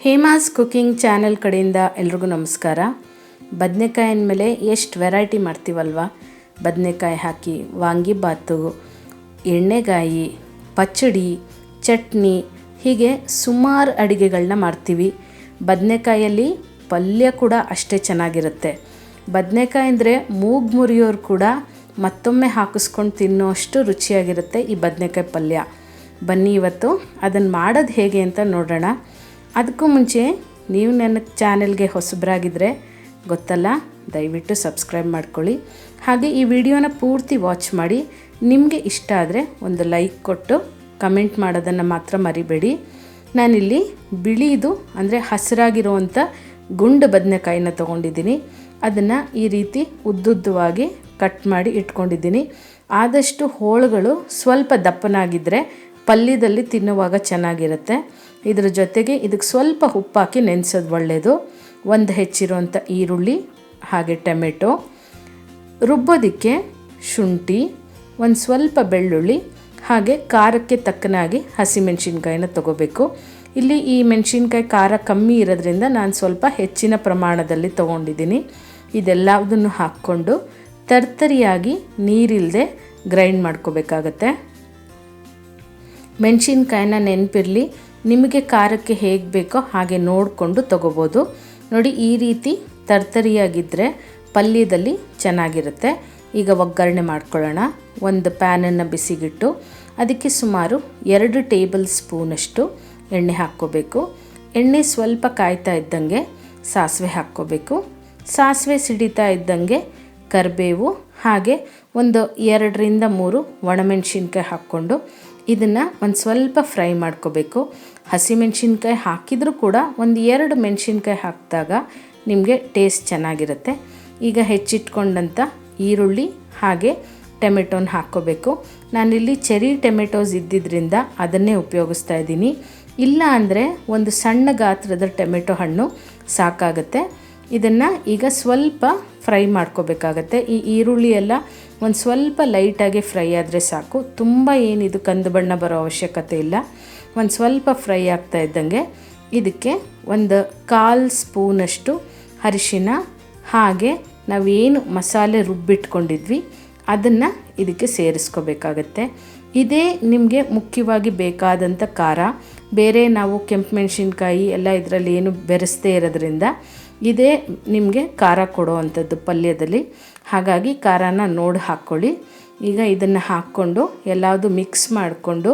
Hema's cooking channel ಕಡೆಯಿಂದ ಎಲ್ರಿಗೂ ನಮಸ್ಕಾರ. ಬದನೆಕಾಯಿನ ಮೇಲೆ ಎಷ್ಟು ವೆರೈಟಿ ಮಾಡ್ತೀವಲ್ವ. ಬದನೆಕಾಯಿ ಹಾಕಿ ವಾಂಗಿಬಾತು, ಎಣ್ಣೆಗಾಯಿ, ಪಚ್ಚಡಿ, ಚಟ್ನಿ, ಹೀಗೆ ಸುಮಾರು ಅಡುಗೆಗಳನ್ನ ಮಾಡ್ತೀವಿ. ಬದನೆಕಾಯಲ್ಲಿ ಪಲ್ಯ ಕೂಡ ಅಷ್ಟೇ ಚೆನ್ನಾಗಿರುತ್ತೆ. ಬದನೆಕಾಯಿ ಅಂದರೆ ಮೂಗು ಮುರಿಯೋರು ಕೂಡ ಮತ್ತೊಮ್ಮೆ ಹಾಕಿಸ್ಕೊಂಡು ತಿನ್ನೋಷ್ಟು ರುಚಿಯಾಗಿರುತ್ತೆ ಈ ಬದನೆಕಾಯಿ ಪಲ್ಯ. ಬನ್ನಿ ಇವತ್ತು ಅದನ್ನು ಮಾಡೋದು ಹೇಗೆ ಅಂತ ನೋಡೋಣ. ಅದಕ್ಕೂ ಮುಂಚೆ ನೀವು ನನ್ನ ಚಾನೆಲ್ಗೆ ಹೊಸಬರಾಗಿದ್ದರೆ ಗೊತ್ತಲ್ಲ, ದಯವಿಟ್ಟು ಸಬ್ಸ್ಕ್ರೈಬ್ ಮಾಡ್ಕೊಳ್ಳಿ. ಹಾಗೆ ಈ ವಿಡಿಯೋನ ಪೂರ್ತಿ ವಾಚ್ ಮಾಡಿ ನಿಮಗೆ ಇಷ್ಟ ಆದರೆ ಒಂದು ಲೈಕ್ ಕೊಟ್ಟು ಕಮೆಂಟ್ ಮಾಡೋದನ್ನು ಮಾತ್ರ ಮರಿಬೇಡಿ. ನಾನಿಲ್ಲಿ ಬಿಳಿದು ಅಂದರೆ ಹಸಿರಾಗಿರುವಂಥ ಗುಂಡು ಬದನೆಕಾಯಿನ ತೊಗೊಂಡಿದ್ದೀನಿ. ಅದನ್ನು ಈ ರೀತಿ ಉದ್ದುದ್ದವಾಗಿ ಕಟ್ ಮಾಡಿ ಇಟ್ಕೊಂಡಿದ್ದೀನಿ. ಆದಷ್ಟು ಹೋಳುಗಳು ಸ್ವಲ್ಪ ದಪ್ಪನಾಗಿದ್ದರೆ ಪಲ್ಯದಲ್ಲಿ ತಿನ್ನುವಾಗ ಚೆನ್ನಾಗಿರುತ್ತೆ. ಇದರ ಜೊತೆಗೆ ಇದಕ್ಕೆ ಸ್ವಲ್ಪ ಉಪ್ಪಾಕಿ ನೆನೆಸೋದು ಒಳ್ಳೆಯದು. ಒಂದು ಹೆಚ್ಚಿರುವಂಥ ಈರುಳ್ಳಿ, ಹಾಗೆ ಟೊಮೆಟೊ, ರುಬ್ಬೋದಕ್ಕೆ ಶುಂಠಿ, ಒಂದು ಸ್ವಲ್ಪ ಬೆಳ್ಳುಳ್ಳಿ, ಹಾಗೆ ಖಾರಕ್ಕೆ ತಕ್ಕನಾಗಿ ಹಸಿಮೆಣಸಿನ್ಕಾಯಿನ ತೊಗೋಬೇಕು. ಇಲ್ಲಿ ಈ ಮೆಣಸಿನ್ಕಾಯಿ ಖಾರ ಕಮ್ಮಿ ಇರೋದ್ರಿಂದ ನಾನು ಸ್ವಲ್ಪ ಹೆಚ್ಚಿನ ಪ್ರಮಾಣದಲ್ಲಿ ತೊಗೊಂಡಿದ್ದೀನಿ. ಇದೆಲ್ಲದನ್ನು ಹಾಕ್ಕೊಂಡು ತರ್ತರಿಯಾಗಿ ನೀರಿಲ್ಲದೆ ಗ್ರೈಂಡ್ ಮಾಡ್ಕೋಬೇಕಾಗತ್ತೆ. ಮೆಣಸಿನ್ಕಾಯಿನ ನೆನಪಿರಲಿ, ನಿಮಗೆ ಖಾರಕ್ಕೆ ಹೇಗೆ ಬೇಕೋ ಹಾಗೆ ನೋಡಿಕೊಂಡು ತೊಗೋಬೋದು. ನೋಡಿ, ಈ ರೀತಿ ತರ್ತರಿಯಾಗಿದ್ದರೆ ಪಲ್ಯದಲ್ಲಿ ಚೆನ್ನಾಗಿರುತ್ತೆ. ಈಗ ಒಗ್ಗರಣೆ ಮಾಡ್ಕೊಳ್ಳೋಣ. ಒಂದು ಪ್ಯಾನನ್ನು ಬಿಸಿಗಿಟ್ಟು ಅದಕ್ಕೆ ಸುಮಾರು 2 ಟೇಬಲ್ ಸ್ಪೂನಷ್ಟು ಎಣ್ಣೆ ಹಾಕ್ಕೋಬೇಕು. ಎಣ್ಣೆ ಸ್ವಲ್ಪ ಕಾಯ್ತಾ ಇದ್ದಂಗೆ ಸಾಸಿವೆ ಹಾಕ್ಕೋಬೇಕು. ಸಾಸಿವೆ ಸಿಡಿತಾ ಇದ್ದಂಗೆ ಕರಿಬೇವು, ಹಾಗೆ ಒಂದು 2ರಿಂದ 3 ಒಣಮೆಣಸಿನ್ಕಾಯಿ ಹಾಕ್ಕೊಂಡು ಇದನ್ನು ಒಂದು ಸ್ವಲ್ಪ ಫ್ರೈ ಮಾಡ್ಕೋಬೇಕು. ಹಸಿಮೆಣಸಿನ್ಕಾಯಿ ಹಾಕಿದರೂ ಕೂಡ ಒಂದು 2 ಮೆಣಸಿನ್ಕಾಯಿ ಹಾಕಿದಾಗ ನಿಮಗೆ ಟೇಸ್ಟ್ ಚೆನ್ನಾಗಿರುತ್ತೆ. ಈಗ ಹೆಚ್ಚಿಟ್ಕೊಂಡಂಥ ಈರುಳ್ಳಿ ಹಾಗೆ ಟೊಮೆಟೊನ ಹಾಕ್ಕೋಬೇಕು. ನಾನಿಲ್ಲಿ ಚೆರಿ ಟೊಮೆಟೊಸ್ ಇದ್ದಿದ್ದರಿಂದ ಅದನ್ನೇ ಉಪಯೋಗಿಸ್ತಾ ಇದ್ದೀನಿ. ಇಲ್ಲ ಅಂದರೆ ಒಂದು ಸಣ್ಣ ಗಾತ್ರದ ಟೊಮೆಟೊ ಹಣ್ಣು ಸಾಕಾಗುತ್ತೆ. ಇದನ್ನು ಈಗ ಸ್ವಲ್ಪ ಫ್ರೈ ಮಾಡ್ಕೋಬೇಕಾಗತ್ತೆ. ಈ ಈರುಳ್ಳಿ ಎಲ್ಲ ಒಂದು ಸ್ವಲ್ಪ ಲೈಟಾಗಿ ಫ್ರೈ ಆದರೆ ಸಾಕು. ತುಂಬ ಏನಿದು ಕಂದು ಬಣ್ಣ ಬರೋ ಅವಶ್ಯಕತೆ ಇಲ್ಲ. ಒಂದು ಸ್ವಲ್ಪ ಫ್ರೈ ಆಗ್ತಾ ಇದ್ದಂಗೆ ಇದಕ್ಕೆ ಒಂದು 1/4 ಸ್ಪೂನಷ್ಟು ಅರಿಶಿನ, ಹಾಗೆ ನಾವೇನು ಮಸಾಲೆ ರುಬ್ಬಿಟ್ಕೊಂಡಿದ್ವಿ ಅದನ್ನು ಇದಕ್ಕೆ ಸೇರಿಸ್ಕೋಬೇಕಾಗತ್ತೆ. ಇದೇ ನಿಮಗೆ ಮುಖ್ಯವಾಗಿ ಬೇಕಾದಂಥ ಖಾರ. ಬೇರೆ ನಾವು ಕೆಂಪು ಮೆಣಸಿನ್ಕಾಯಿ ಎಲ್ಲ ಇದರಲ್ಲಿ ಏನು ಬೆರೆಸದೇ ಇರೋದ್ರಿಂದ ಇದೇ ನಿಮಗೆ ಖಾರ ಕೊಡೋ ಅಂಥದ್ದು ಪಲ್ಯದಲ್ಲಿ. ಹಾಗಾಗಿ ಖಾರನ ನೋಡಿ ಹಾಕ್ಕೊಳ್ಳಿ. ಈಗ ಇದನ್ನು ಹಾಕ್ಕೊಂಡು ಎಲ್ಲವುದು ಮಿಕ್ಸ್ ಮಾಡಿಕೊಂಡು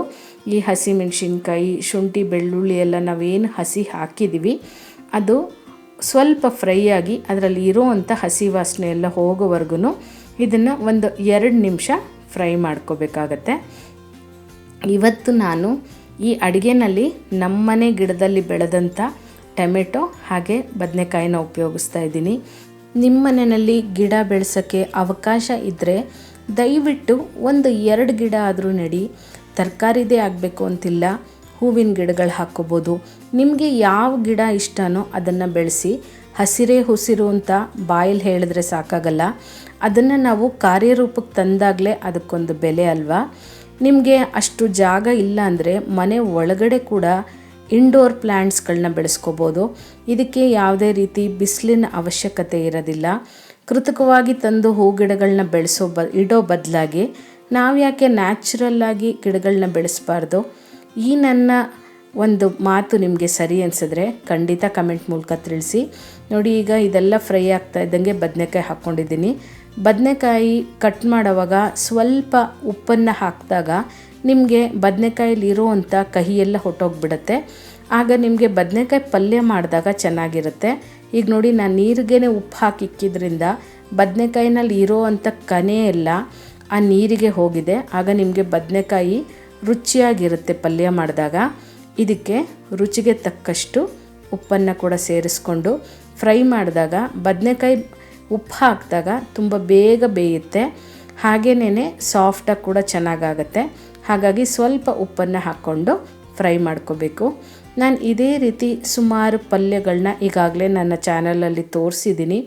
ಈ ಹಸಿಮೆಣಸಿನ್ಕಾಯಿ, ಶುಂಠಿ, ಬೆಳ್ಳುಳ್ಳಿ ಎಲ್ಲ ನಾವೇನು ಹಸಿ ಹಾಕಿದ್ದೀವಿ ಅದು ಸ್ವಲ್ಪ ಫ್ರೈ ಆಗಿ ಅದರಲ್ಲಿ ಇರೋವಂಥ ಹಸಿ ವಾಸನೆ ಎಲ್ಲ ಹೋಗೋವರೆಗೂ ಇದನ್ನು ಒಂದು 2 ನಿಮಿಷ ಫ್ರೈ ಮಾಡ್ಕೋಬೇಕಾಗತ್ತೆ. ಇವತ್ತು ನಾನು ಈ ಅಡುಗೆನಲ್ಲಿ ನಮ್ಮನೆ ಗಿಡದಲ್ಲಿ ಬೆಳೆದಂಥ ಟೊಮೆಟೊ ಹಾಗೆ ಬದನೆಕಾಯಿನ ಉಪಯೋಗಿಸ್ತಾ ಇದ್ದೀನಿ. ನಿಮ್ಮ ಮನೆಯಲ್ಲಿ ಗಿಡ ಬೆಳೆಸೋಕ್ಕೆ ಅವಕಾಶ ಇದ್ದರೆ ದಯವಿಟ್ಟು ಒಂದು 2 ಗಿಡ ಆದರೂ ನೆಡಿ. ತರಕಾರಿದೇ ಆಗಬೇಕು ಅಂತಿಲ್ಲ, ಹೂವಿನ ಗಿಡಗಳು ಹಾಕ್ಕೋಬೋದು. ನಿಮಗೆ ಯಾವ ಗಿಡ ಇಷ್ಟನೋ ಅದನ್ನು ಬೆಳೆಸಿ. ಹಸಿರೇ ಹುಸಿರು ಅಂತ ಬಾಯಲ್ಲಿ ಹೇಳಿದ್ರೆ ಸಾಕಾಗಲ್ಲ. ಅದನ್ನು ನಾವು ಕಾರ್ಯರೂಪಕ್ಕೆ ತಂದಾಗಲೇ ಅದಕ್ಕೊಂದು ಬೆಲೆ ಅಲ್ವಾ. ನಿಮಗೆ ಅಷ್ಟು ಜಾಗ ಇಲ್ಲ ಅಂದರೆ ಮನೆ ಒಳಗಡೆ ಕೂಡ ಇಂಡೋರ್ ಪ್ಲ್ಯಾಂಟ್ಸ್ಗಳನ್ನ ಬೆಳೆಸ್ಕೋಬೋದು. ಇದಕ್ಕೆ ಯಾವುದೇ ರೀತಿ ಬಿಸಿಲಿನ ಅವಶ್ಯಕತೆ ಇರೋದಿಲ್ಲ. ಕೃತಕವಾಗಿ ತಂದು ಹೂ ಗಿಡಗಳನ್ನ ಇಡೋ ಬದಲಾಗಿ ನಾವು ಯಾಕೆ ನ್ಯಾಚುರಲ್ಲಾಗಿ ಗಿಡಗಳನ್ನ ಬೆಳೆಸಬಾರ್ದು? ಈ ನನ್ನ ಒಂದು ಮಾತು ನಿಮಗೆ ಸರಿ ಅನಿಸಿದ್ರೆ ಖಂಡಿತ ಕಮೆಂಟ್ ಮೂಲಕ ತಿಳಿಸಿ. ನೋಡಿ, ಈಗ ಇದೆಲ್ಲ ಫ್ರೈ ಆಗ್ತಾ ಇದ್ದಂಗೆ ಬದನೆಕಾಯಿ ಹಾಕ್ಕೊಂಡಿದ್ದೀನಿ. ಬದನೆಕಾಯಿ ಕಟ್ ಮಾಡೋವಾಗ ಸ್ವಲ್ಪ ಉಪ್ಪನ್ನು ಹಾಕಿದಾಗ ನಿಮಗೆ ಬದನೆಕಾಯಲ್ಲಿ ಇರೋವಂಥ ಕಹಿಯೆಲ್ಲ ಹೊಟ್ಟೋಗ್ಬಿಡುತ್ತೆ. ಆಗ ನಿಮಗೆ ಬದನೆಕಾಯಿ ಪಲ್ಯ ಮಾಡಿದಾಗ ಚೆನ್ನಾಗಿರುತ್ತೆ. ಈಗ ನೋಡಿ, ನಾನು ನೀರಿಗೇ ಉಪ್ಪು ಹಾಕಿಕ್ಕಿದ್ರಿಂದ ಬದನೆಕಾಯಿನಲ್ಲಿ ಇರೋವಂಥ ಕನೆ ಎಲ್ಲ ಆ ನೀರಿಗೆ ಹೋಗಿದೆ. ಆಗ ನಿಮಗೆ ಬದನೆಕಾಯಿ ರುಚಿಯಾಗಿರುತ್ತೆ ಪಲ್ಯ ಮಾಡಿದಾಗ. ಇದಕ್ಕೆ ರುಚಿಗೆ ತಕ್ಕಷ್ಟು ಉಪ್ಪನ್ನು ಕೂಡ ಸೇರಿಸ್ಕೊಂಡು ಫ್ರೈ ಮಾಡಿದಾಗ ಬದನೆಕಾಯಿ ಉಪ್ಪು ಹಾಕಿದಾಗ ತುಂಬ ಬೇಗ ಬೇಯುತ್ತೆ. ಹಾಗೇನೇ ಸಾಫ್ಟಾಗಿ ಕೂಡ ಚೆನ್ನಾಗಾಗತ್ತೆ. ಹಾಗಾಗಿ ಸ್ವಲ್ಪ ಉಪ್ಪನ್ನು ಹಾಕ್ಕೊಂಡು ಫ್ರೈ ಮಾಡ್ಕೋಬೇಕು. ನಾನು ಇದೇ ರೀತಿ ಸುಮಾರು ಪಲ್ಯಗಳನ್ನ ಈಗಾಗಲೇ ನನ್ನ ಚಾನಲಲ್ಲಿ ತೋರಿಸಿದ್ದೀನಿ.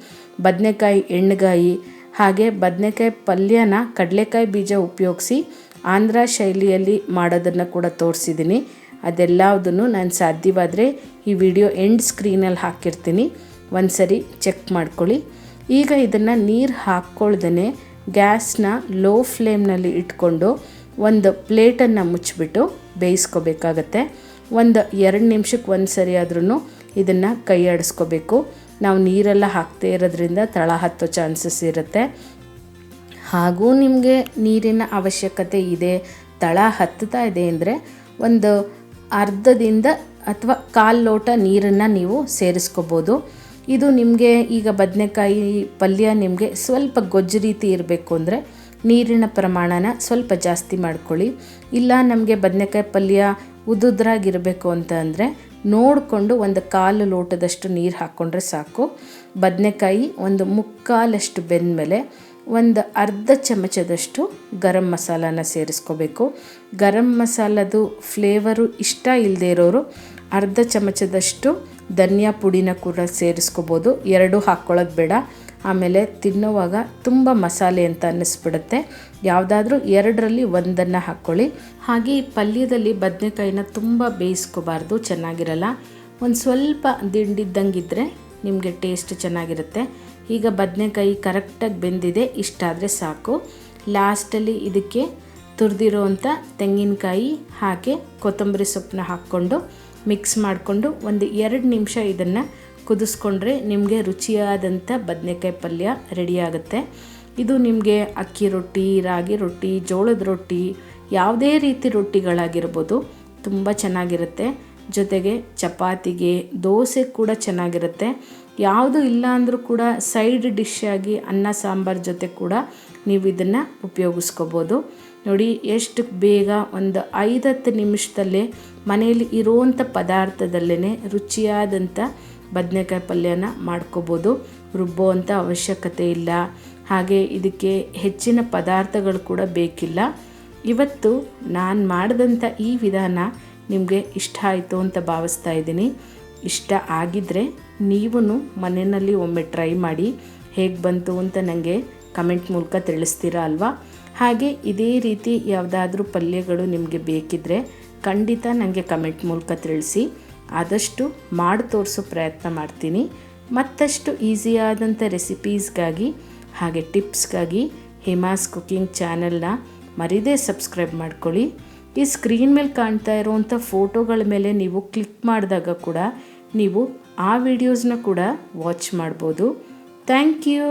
ಬದನೆಕಾಯಿ ಎಣ್ಣೆಗಾಯಿ, ಹಾಗೆ ಬದನೆಕಾಯಿ ಪಲ್ಯನ ಕಡಲೆಕಾಯಿ ಬೀಜ ಉಪಯೋಗಿಸಿ ಆಂಧ್ರ ಶೈಲಿಯಲ್ಲಿ ಮಾಡೋದನ್ನು ಕೂಡ ತೋರಿಸಿದ್ದೀನಿ. ಅದೆಲ್ಲದನ್ನು ನಾನು ಸಾಧ್ಯವಾದರೆ ಈ ವಿಡಿಯೋ ಎಂಡ್ ಸ್ಕ್ರೀನಲ್ಲಿ ಹಾಕಿರ್ತೀನಿ, ಒಂದು ಸರಿ ಚೆಕ್ ಮಾಡ್ಕೊಳ್ಳಿ. ಈಗ ಇದನ್ನು ನೀರು ಹಾಕ್ಕೊಳ್ದೇ ಗ್ಯಾಸ್ನ ಲೋ ಫ್ಲೇಮ್ನಲ್ಲಿ ಇಟ್ಕೊಂಡು ಒಂದು ಪ್ಲೇಟನ್ನು ಮುಚ್ಚಿಬಿಟ್ಟು ಬೇಯಿಸ್ಕೋಬೇಕಾಗತ್ತೆ. ಒಂದು 2 ನಿಮಿಷಕ್ಕೆ ಒಂದು ಸರಿ ಆದ್ರೂ ಇದನ್ನು ಕೈ ಆಡಿಸ್ಕೋಬೇಕು. ನಾವು ನೀರೆಲ್ಲ ಹಾಕ್ತೇ ಇರೋದ್ರಿಂದ ತಳ ಹತ್ತೋ ಚಾನ್ಸಸ್ ಇರುತ್ತೆ. ಹಾಗೂ ನಿಮಗೆ ನೀರಿನ ಅವಶ್ಯಕತೆ ಇದೆ, ತಳ ಹತ್ತುತ್ತಾ ಇದೆ ಅಂದರೆ ಒಂದು ಅರ್ಧದಿಂದ ಅಥವಾ 1/4 ಲೋಟ ನೀರನ್ನು ನೀವು ಸೇರಿಸ್ಕೋಬೋದು. ಇದು ನಿಮಗೆ ಈಗ ಬದನೆಕಾಯಿ ಪಲ್ಯ ನಿಮಗೆ ಸ್ವಲ್ಪ ಗೊಜ್ಜು ರೀತಿ ಇರಬೇಕು ಅಂದರೆ ನೀರಿನ ಪ್ರಮಾಣನ ಸ್ವಲ್ಪ ಜಾಸ್ತಿ ಮಾಡ್ಕೊಳ್ಳಿ. ಇಲ್ಲ ನಮಗೆ ಬದನೆಕಾಯಿ ಪಲ್ಯ ಉದುದ್ರಾಗಿರಬೇಕು ಅಂತ ಅಂದರೆ ನೋಡಿಕೊಂಡು ಒಂದು 1/4 ಲೋಟದಷ್ಟು ನೀರು ಹಾಕ್ಕೊಂಡ್ರೆ ಸಾಕು. ಬದನೆಕಾಯಿ ಒಂದು 3/4 ಬೆಂದ ಮೇಲೆ ಒಂದು ಅರ್ಧ ಚಮಚದಷ್ಟು ಗರಂ ಮಸಾಲಾನ ಸೇರಿಸ್ಕೋಬೇಕು. ಗರಂ ಮಸಾಲದು ಫ್ಲೇವರು ಇಷ್ಟ ಇಲ್ಲದೆ ಇರೋರು ಅರ್ಧ ಚಮಚದಷ್ಟು ಧನಿಯಾ ಪುಡಿನ ಕೂಡ ಸೇರಿಸ್ಕೋಬೋದು. 2 ಹಾಕ್ಕೊಳ್ಳೋದು ಬೇಡ, ಆಮೇಲೆ ತಿನ್ನೋವಾಗ ತುಂಬ ಮಸಾಲೆ ಅಂತ ಅನ್ನಿಸ್ಬಿಡುತ್ತೆ. ಯಾವುದಾದ್ರೂ 2ರಲ್ಲಿ ಒಂದನ್ನು ಹಾಕ್ಕೊಳ್ಳಿ. ಹಾಗೆ ಈ ಪಲ್ಯದಲ್ಲಿ ಬದನೆಕಾಯಿನ ತುಂಬ ಬೇಯಿಸ್ಕೋಬಾರ್ದು, ಚೆನ್ನಾಗಿರಲ್ಲ. ಒಂದು ಸ್ವಲ್ಪ ದಿಂಡಿದ್ದಂಗಿದ್ರೆ ನಿಮಗೆ ಟೇಸ್ಟ್ ಚೆನ್ನಾಗಿರುತ್ತೆ. ಈಗ ಬದನೆಕಾಯಿ ಕರೆಕ್ಟಾಗಿ ಬೆಂದಿದೆ, ಇಷ್ಟಾದರೆ ಸಾಕು. ಲಾಸ್ಟಲ್ಲಿ ಇದಕ್ಕೆ ತುರಿದಿರೋವಂಥ ತೆಂಗಿನಕಾಯಿ ಹಾಗೆ ಕೊತ್ತಂಬರಿ ಸೊಪ್ಪನ್ನ ಹಾಕ್ಕೊಂಡು ಮಿಕ್ಸ್ ಮಾಡಿಕೊಂಡು ಒಂದು 2 ನಿಮಿಷ ಇದನ್ನು ಕುದಿಸ್ಕೊಂಡ್ರೆ ನಿಮಗೆ ರುಚಿಯಾದಂಥ ಬದನೆಕಾಯಿ ಪಲ್ಯ ರೆಡಿಯಾಗುತ್ತೆ. ಇದು ನಿಮಗೆ ಅಕ್ಕಿ ರೊಟ್ಟಿ, ರಾಗಿ ರೊಟ್ಟಿ, ಜೋಳದ ರೊಟ್ಟಿ, ಯಾವುದೇ ರೀತಿ ರೊಟ್ಟಿಗಳಾಗಿರ್ಬೋದು, ತುಂಬ ಚೆನ್ನಾಗಿರುತ್ತೆ. ಜೊತೆಗೆ ಚಪಾತಿಗೆ, ದೋಸೆ ಕೂಡ ಚೆನ್ನಾಗಿರುತ್ತೆ. ಯಾವುದು ಇಲ್ಲ ಅಂದರೂ ಕೂಡ ಸೈಡ್ ಡಿಶ್ ಆಗಿ ಅನ್ನ ಸಾಂಬಾರು ಜೊತೆ ಕೂಡ ನೀವು ಇದನ್ನು ಉಪಯೋಗಿಸ್ಕೋಬೋದು. ನೋಡಿ ಎಷ್ಟು ಬೇಗ ಒಂದು 5-10 ನಿಮಿಷದಲ್ಲೇ ಮನೆಯಲ್ಲಿ ಇರುವಂಥ ಪದಾರ್ಥದಲ್ಲೇ ರುಚಿಯಾದಂಥ ಬದನೆಕಾಯಿ ಪಲ್ಯನ ಮಾಡ್ಕೋಬೋದು. ರುಬ್ಬುವಂಥ ಅವಶ್ಯಕತೆ ಇಲ್ಲ. ಹಾಗೆ ಇದಕ್ಕೆ ಹೆಚ್ಚಿನ ಪದಾರ್ಥಗಳು ಕೂಡ ಬೇಕಿಲ್ಲ. ಇವತ್ತು ನಾನು ಮಾಡಿದಂಥ ಈ ವಿಧಾನ ನಿಮಗೆ ಇಷ್ಟ ಆಯಿತು ಅಂತ ಭಾವಿಸ್ತಾ ಇದ್ದೀನಿ. ಇಷ್ಟ ಆಗಿದ್ದರೆ ನೀವು ಮನೆಯಲ್ಲಿ ಒಮ್ಮೆ ಟ್ರೈ ಮಾಡಿ ಹೇಗೆ ಬಂತು ಅಂತ ನನಗೆ ಕಮೆಂಟ್ ಮೂಲಕ ತಿಳಿಸ್ತೀರಾ ಅಲ್ವಾ. ಹಾಗೆ ಇದೇ ರೀತಿ ಯಾವುದಾದ್ರೂ ಪಲ್ಯಗಳು ನಿಮಗೆ ಬೇಕಿದ್ದರೆ ಖಂಡಿತ ನನಗೆ ಕಮೆಂಟ್ ಮೂಲಕ ತಿಳಿಸಿ. ಆದಷ್ಟು ಮಾಡಿ ತೋರಿಸೋ ಪ್ರಯತ್ನ ಮಾಡ್ತೀನಿ. ಮತ್ತಷ್ಟು ಈಸಿಯಾದಂಥ ರೆಸಿಪೀಸ್ಗಾಗಿ ಹಾಗೆ ಟಿಪ್ಸ್ಗಾಗಿ ಹೇಮಾಸ್ ಕುಕಿಂಗ್ ಚಾನಲ್ನ ಮರೀದೇ ಸಬ್ಸ್ಕ್ರೈಬ್ ಮಾಡ್ಕೊಳ್ಳಿ. ಈ ಸ್ಕ್ರೀನ್ ಮೇಲೆ ಕಾಣ್ತಾ ಇರೋವಂಥ ಫೋಟೋಗಳ ಮೇಲೆ ನೀವು ಕ್ಲಿಕ್ ಮಾಡಿದಾಗ ಕೂಡ ನೀವು ಆ ವಿಡಿಯೋಸ್ನ ಕೂಡ ವಾಚ್ ಮಾಡ್ಬೋದು. Thank you.